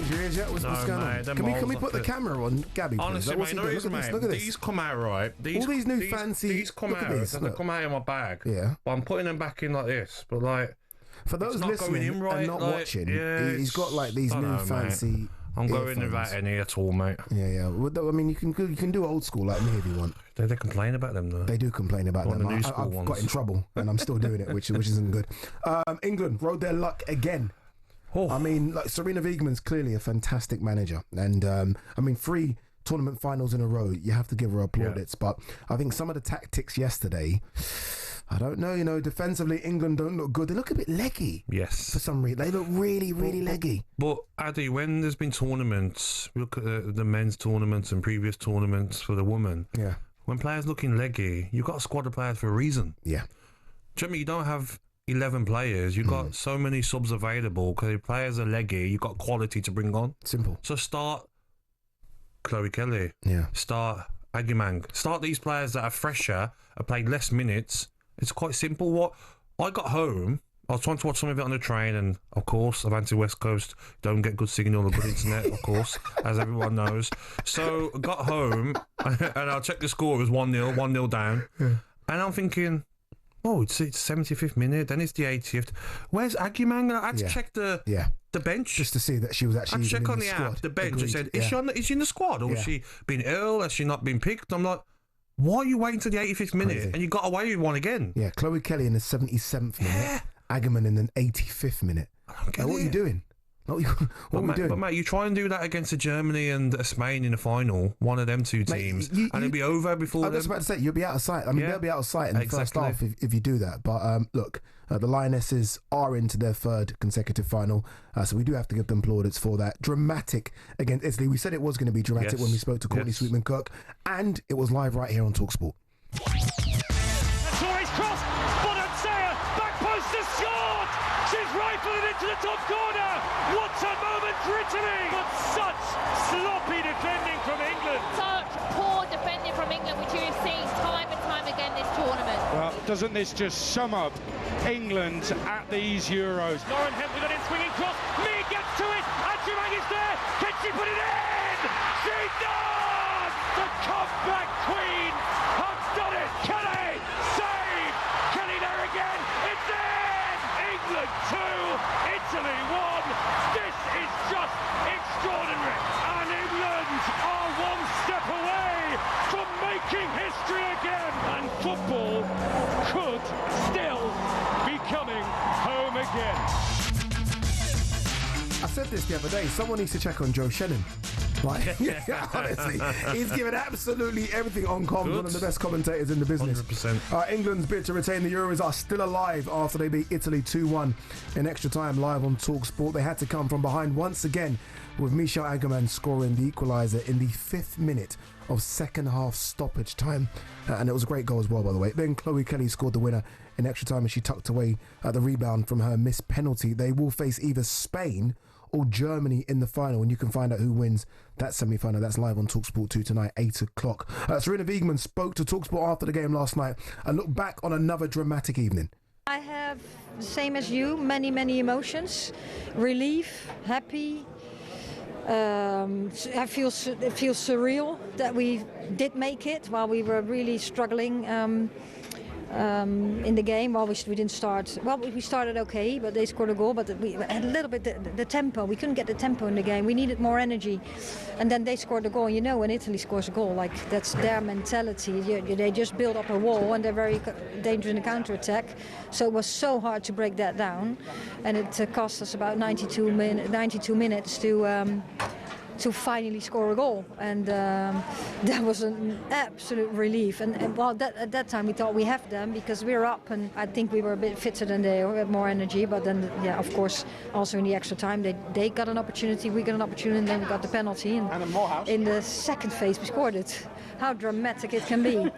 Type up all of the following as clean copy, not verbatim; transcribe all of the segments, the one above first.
close your ears yet? What's going on? Can we put the camera on Gabby, please? Honestly, mate, look at this. These come out right. All these new fancy... These come out. They come out in my bag. Yeah. But I'm putting them back in like this. But like... For those listening and not watching, he's got like these new fancy... I'm going without any at all, mate. Yeah. Well, I mean, you can do old school like me if you want. They complain about them, though. They do complain about them. I've got in trouble, and I'm still doing it, which isn't good. England rode their luck again. I mean, like Sarina Wiegman's clearly a fantastic manager, and I mean, 3 tournament finals in a row. You have to give her plaudits, but I think some of the tactics yesterday, I don't know. You know, defensively, England don't look good. They look a bit leggy. Yes, for some reason, they look really leggy. But Addy, when there's been tournaments, look at the men's tournaments and previous tournaments for the women. Yeah, when players looking leggy, you've got a squad of players for a reason. Yeah, do you know what I mean? You don't have 11 players. You've got so many subs available because the players are leggy. You've got quality to bring on. Simple. So start Chloe Kelly. Yeah. Start Agyemang. Start these players that are fresher, have played less minutes. It's quite simple. What I got home, I was trying to watch some of it on the train, and of course, I've anti West Coast, don't get good signal or good internet, of course, as everyone knows. So I got home, and I checked the score. It was 1-0 down, and I'm thinking, oh, it's 75th minute, then it's the 80th. Where's Agyemang? I had to check the bench. Just to see that she was actually check in on the app, squad. the bench, and said, is she in the squad? Or has she been ill? Has she not been picked? I'm like, why are you waiting till the 85th minute? Crazy. And you got away with one again. Yeah, Chloe Kelly in the 77th minute, Agyemang in the 85th minute. What are you doing? What are we doing? But mate, you try and do that against a Germany and a Spain in the final, one of them two teams, and it'll be over before. I was about to say, you'll be out of sight. I mean, they'll be out of sight in the first half if you do that. But look, the Lionesses are into their 3rd consecutive final, so we do have to give them plaudits for that. Dramatic against Italy. We said it was going to be dramatic when we spoke to Courtney Sweetman-Kirk, and it was live right here on talkSPORT. Torres cross, Bonansea, back post has scored! She's rifling into the top corner! What a moment for Italy! But such sloppy defending from England! Such poor defending from England, which you've seen time and time again this tournament. Well, doesn't this just sum up England at these Euros? Lauren Hemsley got in, swinging cross, Mee gets to it, Agyemang is there, can she put it in? She does! The comeback queen has done it! Kelly, save! Kelly there again, it's in! England 2, Italy 1. This is just extraordinary, and England are one step away from making history again, and football could still be coming home again. I said this the other day, someone needs to check on Joe Shannon. Like, honestly, he's given absolutely everything on comms. One of the best commentators in the business. 100%. England's bid to retain the Euros are still alive after they beat Italy 2-1 in extra time live on talkSPORT. They had to come from behind once again, with Michelle Agyemang scoring the equaliser in the 5th minute of second half stoppage time, and it was a great goal as well, by the way. Then Chloe Kelly scored the winner in extra time, and she tucked away the rebound from her missed penalty. They will face either Spain or Germany in the final, and you can find out who wins that semi-final. That's live on talkSPORT 2 tonight, 8 o'clock. Sarina Wiegman spoke to talkSPORT after the game last night and looked back on another dramatic evening. I have the same as you, many emotions. Relief, happy. I feel it feels surreal that we did make it while we were really struggling in the game. Well, we didn't start. Well, we started okay, but they scored a goal. But we had a little bit the tempo. We couldn't get the tempo in the game. We needed more energy, and then they scored a goal. You know, when Italy scores a goal, like that's their mentality. They just build up a wall, and they're very dangerous in the counter-attack. So it was so hard to break that down, and it cost us about 92 minutes to finally score a goal, and that was an absolute relief. And well, at that time we thought we have them because we were up, and I think we were a bit fitter than they were, had more energy. But then, of course, also in the extra time they got an opportunity, we got an opportunity, and then we got the penalty. And in the second phase we scored it. How dramatic it can be.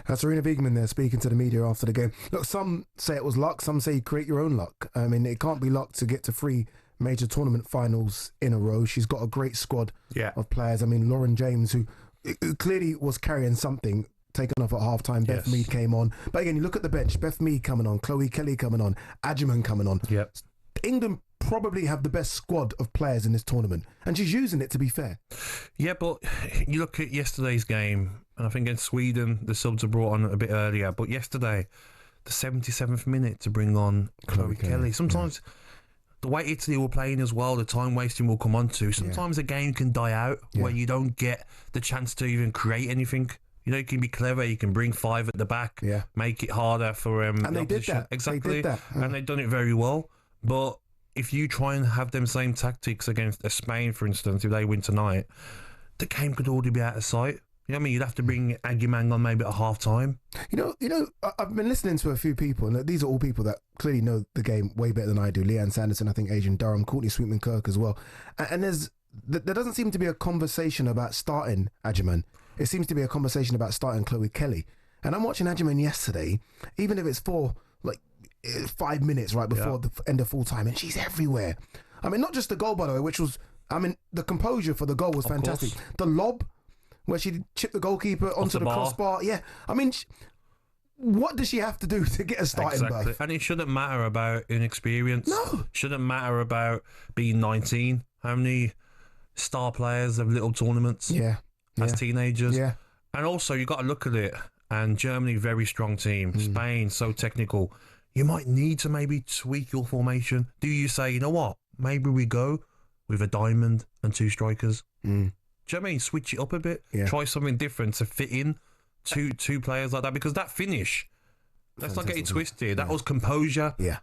Sarina Wiegman there speaking to the media after the game. Look, some say it was luck, some say you create your own luck. I mean, it can't be luck to get to 3 major tournament finals in a row. She's got a great squad of players. I mean, Lauren James, who clearly was carrying something, taken off at half-time. Beth Mead came on. But again, you look at the bench, Beth Mead coming on, Chloe Kelly coming on, Agyemang coming on. Yep. England probably have the best squad of players in this tournament, and she's using it, to be fair. Yeah, but you look at yesterday's game, and I think against Sweden, the subs were brought on a bit earlier, but yesterday, the 77th minute to bring on Chloe Kelly. Sometimes the way Italy were playing as well, the time wasting will come on to. Sometimes a game can die out where you don't get the chance to even create anything. You know, you can be clever, you can bring 5 at the back, make it harder for and the they opposition. did that. Exactly. They did that. And they've done it very well. But if you try and have them same tactics against Spain, for instance, if they win tonight, the game could already be out of sight. You know what I mean? You'd have to bring Agyemang on maybe at half time. You know, I've been listening to a few people, and these are all people that clearly know the game way better than I do. Leanne Sanderson, I think Adrian Durham, Courtney Sweetman-Kirk as well. And there doesn't seem to be a conversation about starting Agyemang. It seems to be a conversation about starting Chloe Kelly. And I'm watching Agyemang yesterday, even if it's for 5 minutes right before the end of full time, and she's everywhere. I mean, not just the goal, by the way, which was, I mean, the composure for the goal was fantastic. The lob, where she chipped the goalkeeper onto the crossbar. Yeah, I mean, what does she have to do to get a starting berth? And it shouldn't matter about inexperience. No. Shouldn't matter about being 19. How many star players have little tournaments as teenagers? Yeah. And also, you got to look at it. And Germany, very strong team. Spain, so technical. You might need to maybe tweak your formation. Do you say, you know what? Maybe we go with a diamond and 2 strikers. Do you know what I mean? Switch it up a bit. Yeah. Try something different to fit in two players like that. Because that finish, let's not get it twisted. That was composure. Yeah.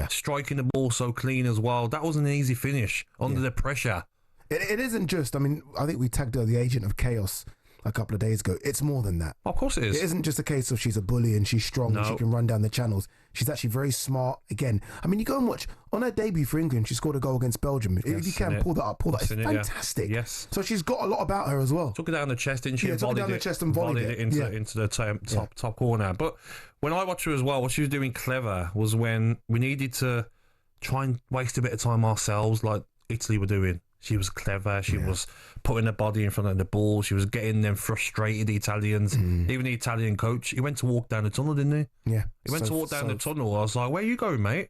Striking the ball so clean as well. That was an easy finish under the pressure. It isn't just, I mean, I think we tagged her the agent of chaos a couple of days ago. It's more than that. Of course it is. It isn't just a case of she's a bully and she's strong and she can run down the channels. She's actually very smart. Again, I mean, you go and watch, on her debut for England, she scored a goal against Belgium. If you can pull that up, it's fantastic. Yes. So she's got a lot about her as well. Took it down the chest, didn't she? Yeah, took it down the chest and volleyed it into the top corner. But when I watched her as well, what she was doing clever was when we needed to try and waste a bit of time ourselves, like Italy were doing. She was clever. She was putting her body in front of the ball. She was getting them frustrated, the Italians. Even the Italian coach, he went to walk down the tunnel, didn't he? Yeah. He went to walk down the tunnel. I was like, where are you going, mate?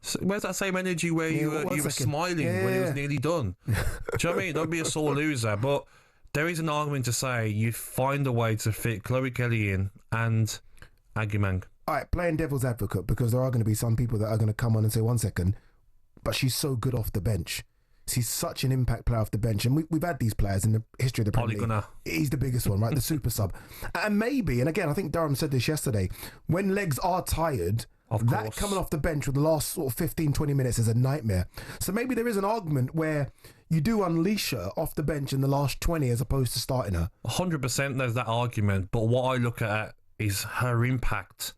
So where's that same energy where you were smiling when it was nearly done? Do you know what I mean? Don't be a sore loser. But there is an argument to say you find a way to fit Chloe Kelly in and Agyemang. All right, playing devil's advocate, because there are going to be some people that are going to come on and say, 1 second, but she's so good off the bench. He's such an impact player off the bench, and we've had these players in the history of the Premier League. He's the biggest one, right? The super sub. And maybe, and again, I think Durham said this yesterday, when legs are tired, that coming off the bench with the last sort of 15, 20 minutes is a nightmare. So maybe there is an argument where you do unleash her off the bench in the last 20 as opposed to starting her. 100% there's that argument, but what I look at is her impact.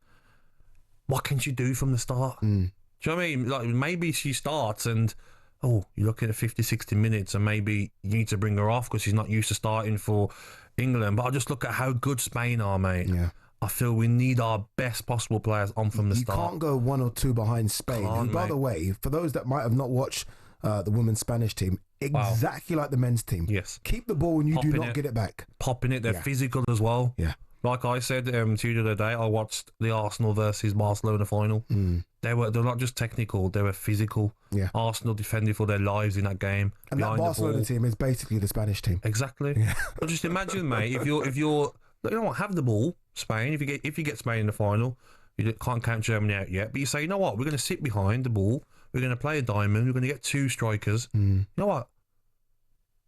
What can she do from the start? Do you know what I mean? Like, maybe she starts and you're looking at 50, 60 minutes and maybe you need to bring her off because she's not used to starting for England. But I just look at how good Spain are, mate. Yeah. I feel we need our best possible players on from the start. You can't go 1 or 2 behind Spain. And by the way, for those that might have not watched the women's Spanish team, exactly like the men's team. Yes. Keep the ball when you do not get it back. Popping it. They're physical as well. Yeah. Like I said to you the other day, I watched the Arsenal versus Barcelona final. They're not just technical, they were physical. Yeah. Arsenal defended for their lives in that game. And that Barcelona team is basically the Spanish team. Exactly. Yeah. But just imagine, mate, if you're you know what, have the ball, Spain. If you get Spain in the final, you can't count Germany out yet. But you say, you know what, we're going to sit behind the ball, we're going to play a diamond, we're going to get 2 strikers. You know what?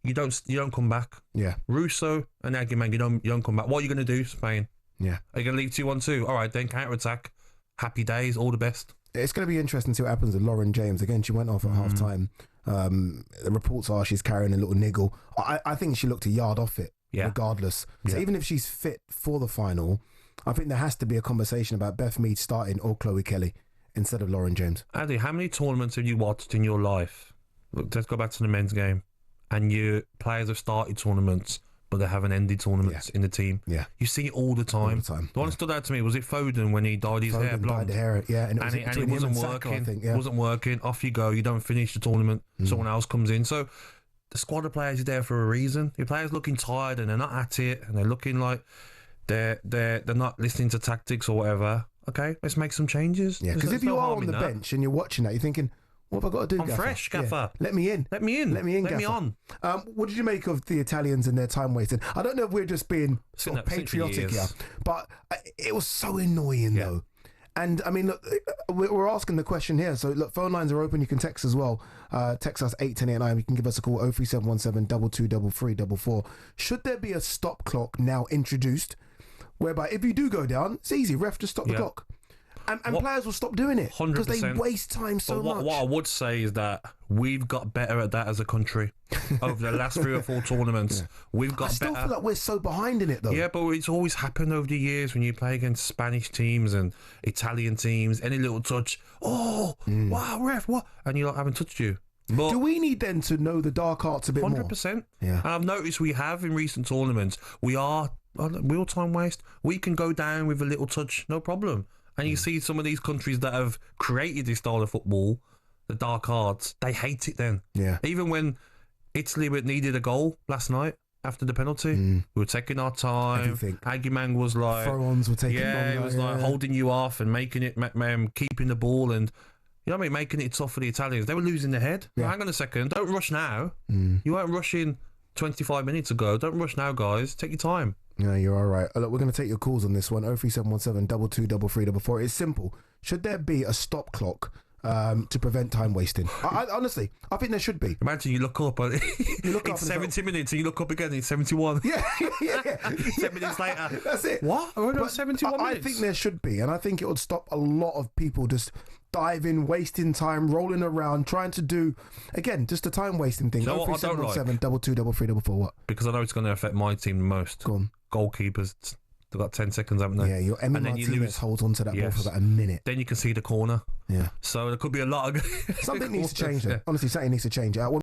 You don't come back. Yeah. Russo and Agyemang, you don't come back. What are you going to do, Spain? Yeah. Are you going to leave 2-1-2? All right, then counter attack. Happy days. All the best. It's going to be interesting to see what happens with Lauren James. Again, she went off at half time. The reports are she's carrying a little niggle. I think she looked a yard off it, regardless. So even if she's fit for the final, I think there has to be a conversation about Beth Mead starting or Chloe Kelly instead of Lauren James. Andy, how many tournaments have you watched in your life? Look, let's go back to the men's game. And your players have started tournaments, but they haven't ended tournaments in the team. Yeah, you see it all the time. The one that stood out to me was it Foden when he dyed his hair blonde. Dyed the hair, and it wasn't working. It wasn't working. Off you go. You don't finish the tournament. Someone else comes in. So the squad of players is there for a reason. Your players looking tired and they're not at it, and they're looking like they're not listening to tactics or whatever. Okay, let's make some changes. Yeah, because if you are on the bench and you're watching that, you're thinking, What have I got to do, I'm Gaffer? fresh, Gaffer. Let me in. Let me in. Let me in, Let me Gaffer. on. What did you make of the Italians and their time wasting? I don't know if we're just being sort of patriotic here, but it was so annoying though. And I mean, look, we're asking the question here. So look, phone lines are open. You can text as well. Text us 81089. You can give us a call 03717 223344. Should there be a stop clock now introduced, whereby if you do go down, it's easy. Ref just stop the clock. And players will stop doing it because they waste time so much. What I would say is that we've got better at that as a country over the last 3 or 4 tournaments. We've got better. I still feel like we're so behind in it, though. Yeah, but it's always happened over the years when you play against Spanish teams and Italian teams. Any little touch, wow, ref, what? And you're like, I haven't touched you. But do we need then to know the dark arts a bit more? 100%. Yeah. And I've noticed we have in recent tournaments. We'll time waste. We can go down with a little touch, no problem. And you see some of these countries that have created this style of football, the dark arts, they hate it then. Yeah. Even when Italy needed a goal last night after the penalty, we were taking our time. Agyemang was like... Throw-ons were taking longer. Yeah, it was like holding you off and making it, keeping the ball and... You know what I mean? Making it tough for the Italians. They were losing their head. Yeah. Hang on a second. Don't rush now. You weren't rushing 25 minutes ago. Don't rush now, guys. Take your time. Yeah, you're all right. Look, we're going to take your calls on this one. 03717 223344. It's simple. Should there be a stop clock to prevent time wasting? Honestly, I think there should be. Imagine you look up and it's 70 minutes and you look up again and it's 71. Yeah. 7 minutes later. That's it. What? We're on 71 minutes. I think there should be, and I think it would stop a lot of people just diving, wasting time, rolling around, trying to do, again, just a time wasting thing. So 03717 223344. What? Because I know it's going to affect my team the most. Go on. Goalkeepers, they've got 10 seconds, haven't they? Yeah, your Emmy Martinez holds on to that ball for about a minute. Then you can see the corner. Yeah. So there could be a lot of... Something needs to change there. Honestly, something needs to change.